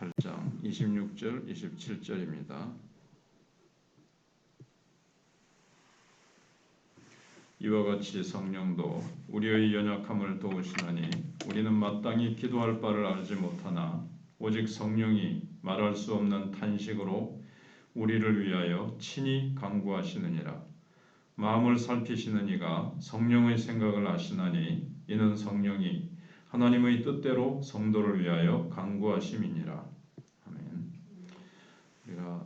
8장 26절 27절입니다. 이와 같이 성령도 우리의 연약함을 도우시나니 우리는 마땅히 기도할 바를 알지 못하나 오직 성령이 말할 수 없는 탄식으로 우리를 위하여 친히 간구하시느니라. 마음을 살피시는 이가 성령의 생각을 아시나니 이는 성령이 하나님의 뜻대로 성도를 위하여 간구하심이니라. 아멘. 우리가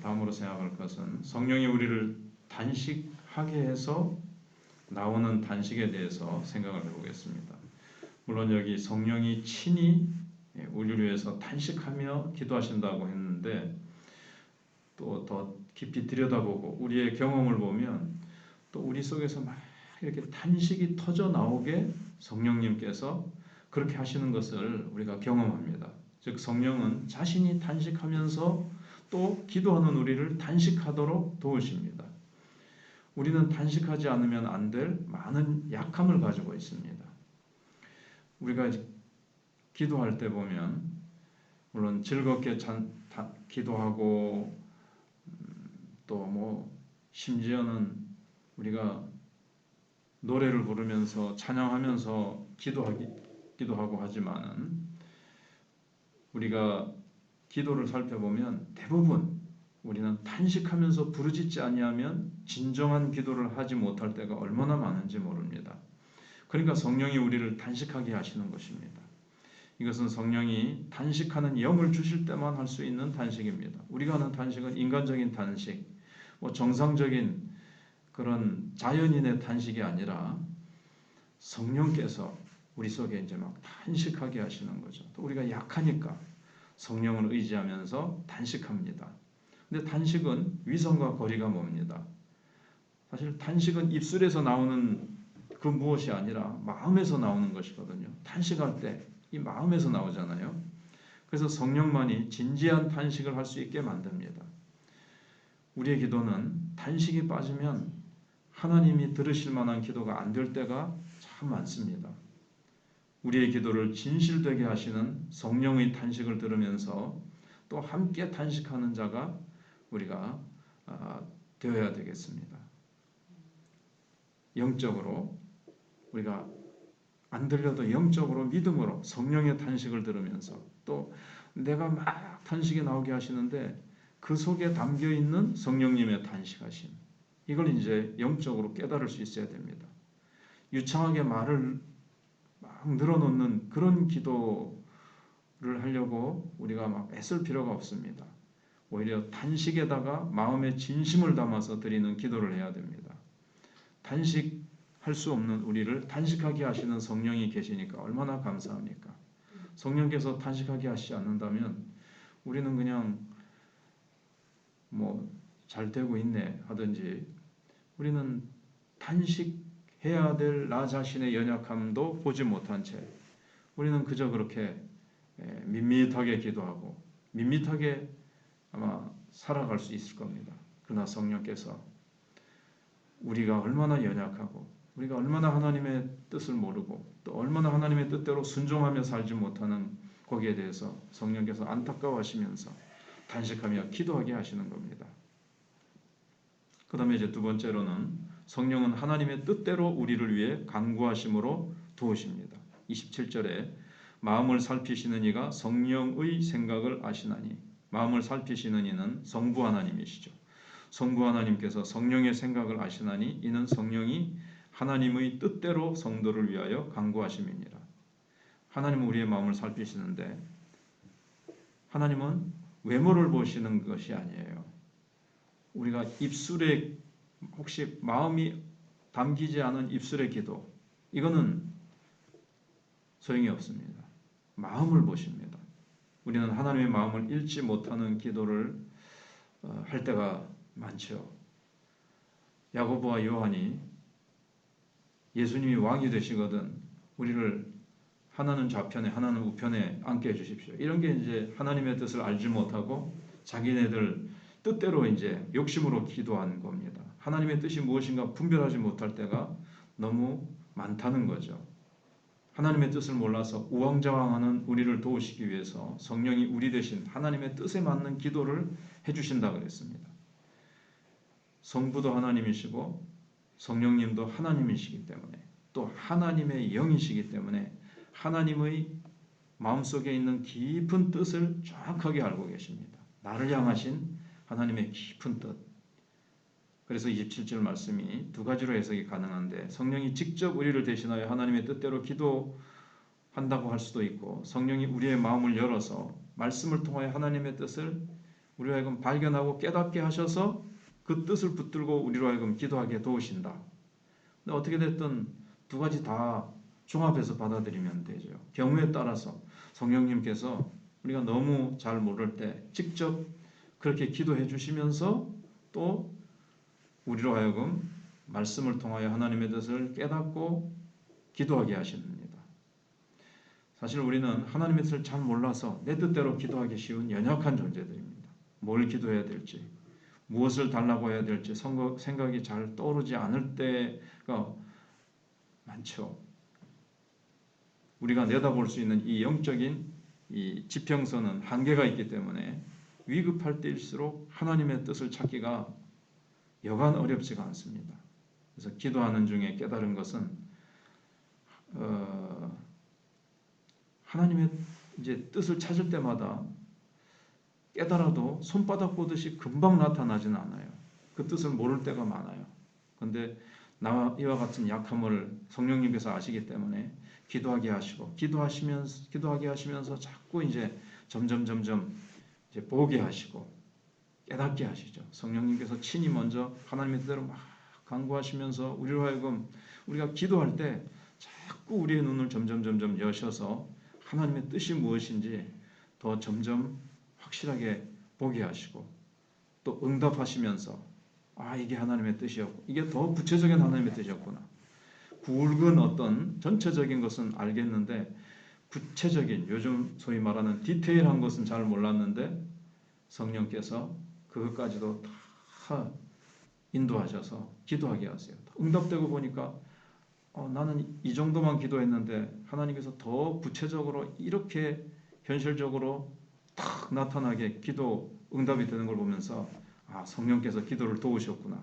다음으로 생각할 것은 성령이 우리를 단식하게 해서 나오는 단식에 대해서 생각을 해보겠습니다. 물론 여기 성령이 친히 우리를 위해서 단식하며 기도하신다고 했는데 또 더 깊이 들여다보고 우리의 경험을 보면 또 우리 속에서 막 이렇게 탄식이 터져 나오게 성령님께서 그렇게 하시는 것을 우리가 경험합니다. 즉 성령은 자신이 단식하면서 또 기도하는 우리를 단식하도록 도우십니다. 우리는 단식하지 않으면 안 될 많은 약함을 가지고 있습니다. 우리가 기도할 때 보면 물론 즐겁게 기도하고 또 심지어는 우리가 노래를 부르면서 찬양하면서 기도하고 하지만은 우리가 기도를 살펴보면 대부분 우리는 탄식하면서 부르짖지 아니하면 진정한 기도를 하지 못할 때가 얼마나 많은지 모릅니다. 그러니까 성령이 우리를 단식하게 하시는 것입니다. 이것은 성령이 단식하는 영을 주실 때만 할 수 있는 단식입니다. 우리가 하는 단식은 인간적인 단식, 정상적인 그런 자연인의 단식이 아니라 성령께서 우리 속에 이제 막 단식하게 하시는 거죠. 또 우리가 약하니까 성령을 의지하면서 단식합니다. 근데 단식은 위선과 거리가 멉니다. 사실 단식은 입술에서 나오는 그 무엇이 아니라 마음에서 나오는 것이거든요. 단식할 때 이 마음에서 나오잖아요. 그래서 성령만이 진지한 단식을 할 수 있게 만듭니다. 우리의 기도는 단식이 빠지면 하나님이 들으실 만한 기도가 안 될 때가 참 많습니다. 우리의 기도를 진실되게 하시는 성령의 단식을 들으면서 또 함께 단식하는 자가 우리가 되어야 되겠습니다. 영적으로 우리가 안 들려도 영적으로 믿음으로 성령의 단식을 들으면서 또 내가 막 단식이 나오게 하시는데 그 속에 담겨있는 성령님의 단식하심, 이걸 이제 영적으로 깨달을 수 있어야 됩니다. 유창하게 말을 막 늘어놓는 그런 기도를 하려고 우리가 막 애쓸 필요가 없습니다. 오히려 단식에다가 마음의 진심을 담아서 드리는 기도를 해야 됩니다. 단식할 수 없는 우리를 단식하게 하시는 성령이 계시니까 얼마나 감사합니까? 성령께서 단식하게 하시지 않는다면 우리는 그냥 잘 되고 있네 하든지 우리는 단식해야 될 나 자신의 연약함도 보지 못한 채 우리는 그저 그렇게 밋밋하게 기도하고 밋밋하게 아마 살아갈 수 있을 겁니다. 그러나 성령께서 우리가 얼마나 연약하고 우리가 얼마나 하나님의 뜻을 모르고 또 얼마나 하나님의 뜻대로 순종하며 살지 못하는 거기에 대해서 성령께서 안타까워하시면서 단식하며 기도하게 하시는 겁니다. 그 다음에 이제 두 번째로는 성령은 하나님의 뜻대로 우리를 위해 간구하심으로 도우십니다. 27절에 마음을 살피시는 이가 성령의 생각을 아시나니, 마음을 살피시는 이는 성부 하나님이시죠. 성부 하나님께서 성령의 생각을 아시나니 이는 성령이 하나님의 뜻대로 성도를 위하여 간구하심이니라. 하나님은 우리의 마음을 살피시는데 하나님은 외모를 보시는 것이 아니에요. 우리가 입술에 혹시 마음이 담기지 않은 입술의 기도, 이거는 소용이 없습니다. 마음을 보십니다. 우리는 하나님의 마음을 읽지 못하는 기도를 할 때가 많죠. 야고보와 요한이 예수님이 왕이 되시거든 우리를 하나는 좌편에 하나는 우편에 앉게 해주십시오. 이런 게 이제 하나님의 뜻을 알지 못하고 자기네들 뜻대로 이제 욕심으로 기도한 겁니다. 하나님의 뜻이 무엇인가 분별하지 못할 때가 너무 많다는 거죠. 하나님의 뜻을 몰라서 우왕좌왕하는 우리를 도우시기 위해서 성령이 우리 대신 하나님의 뜻에 맞는 기도를 해주신다 그랬습니다. 성부도 하나님이시고 성령님도 하나님이시기 때문에 또 하나님의 영이시기 때문에 하나님의 마음속에 있는 깊은 뜻을 정확하게 알고 계십니다. 나를 향하신 하나님의 깊은 뜻. 그래서 27절 말씀이 두 가지로 해석이 가능한데 성령이 직접 우리를 대신하여 하나님의 뜻대로 기도한다고 할 수도 있고 성령이 우리의 마음을 열어서 말씀을 통하여 하나님의 뜻을 우리로 하여금 발견하고 깨닫게 하셔서 그 뜻을 붙들고 우리로 하여금 기도하게 도우신다. 근데 어떻게 됐든 두 가지 다 종합해서 받아들이면 되죠. 경우에 따라서 성령님께서 우리가 너무 잘 모를 때 직접 그렇게 기도해 주시면서 또 우리로 하여금 말씀을 통하여 하나님의 뜻을 깨닫고 기도하게 하십니다. 사실 우리는 하나님의 뜻을 잘 몰라서 내 뜻대로 기도하기 쉬운 연약한 존재들입니다. 뭘 기도해야 될지, 무엇을 달라고 해야 될지 생각이 잘 떠오르지 않을 때가 많죠. 우리가 내다볼 수 있는 이 영적인 이 지평선은 한계가 있기 때문에 위급할 때일수록 하나님의 뜻을 찾기가 여간 어렵지가 않습니다. 그래서 기도하는 중에 깨달은 것은 하나님의 이제 뜻을 찾을 때마다 깨달아도 손바닥 보듯이 금방 나타나지는 않아요. 그 뜻을 모를 때가 많아요. 그런데 나와 이와 같은 약함을 성령님께서 아시기 때문에 기도하게 하시고 기도하게 하시면서 자꾸 이제 점점 이제 보게 하시고 깨닫게 하시죠. 성령님께서 친히 먼저 하나님의 뜻대로 막 간구하시면서 우리로 하여금 우리가 기도할 때 자꾸 우리의 눈을 점점 여셔서 하나님의 뜻이 무엇인지 더 점점 확실하게 보게 하시고 또 응답하시면서 이게 하나님의 뜻이었고 이게 더 구체적인 하나님의 뜻이었구나. 굵은 어떤 전체적인 것은 알겠는데 구체적인 요즘 소위 말하는 디테일한 것은 잘 몰랐는데 성령께서 그것까지도 다 인도하셔서 기도하게 하세요. 응답되고 보니까 나는 이 정도만 기도했는데 하나님께서 더 구체적으로 이렇게 현실적으로 탁 나타나게 기도 응답이 되는 걸 보면서 성령께서 기도를 도우셨구나.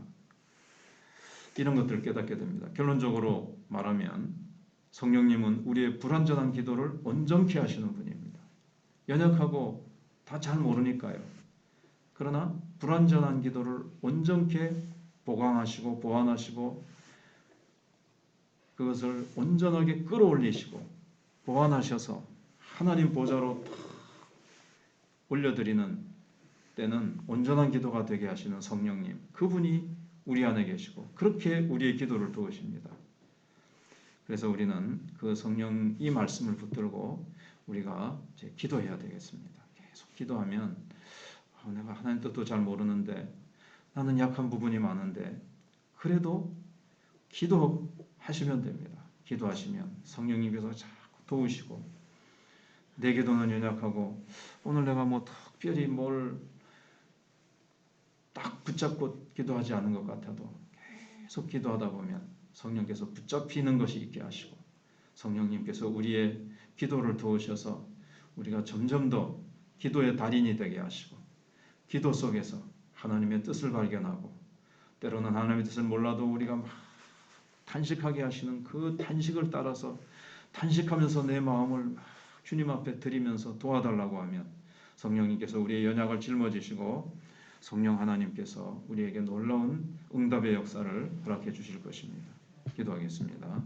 이런 것들을 깨닫게 됩니다. 결론적으로 말하면 성령님은 우리의 불완전한 기도를 온전케 하시는 분입니다. 연약하고 다 잘 모르니까요. 그러나 불완전한 기도를 온전케 보강하시고 보완하시고 그것을 온전하게 끌어올리시고 보완하셔서 하나님 보좌로 올려드리는 때는 온전한 기도가 되게 하시는 성령님, 그분이 우리 안에 계시고 그렇게 우리의 기도를 도우십니다. 그래서 우리는 그 성령 이 말씀을 붙들고 우리가 이제 기도해야 되겠습니다. 계속 기도하면 내가 하나님 뜻도 잘 모르는데 나는 약한 부분이 많은데 그래도 기도하시면 됩니다. 기도하시면 성령님께서 자꾸 도우시고 내 기도는 연약하고 오늘 내가 뭐 특별히 뭘 딱 붙잡고 기도하지 않은 것 같아도 계속 기도하다 보면 성령께서 붙잡히는 것이 있게 하시고 성령님께서 우리의 기도를 도우셔서 우리가 점점 더 기도의 달인이 되게 하시고 기도 속에서 하나님의 뜻을 발견하고 때로는 하나님의 뜻을 몰라도 우리가 막 탄식하게 하시는 그 탄식을 따라서 탄식하면서 내 마음을 주님 앞에 드리면서 도와달라고 하면 성령님께서 우리의 연약을 짊어지시고 성령 하나님께서 우리에게 놀라운 응답의 역사를 허락해 주실 것입니다. 기도하겠습니다.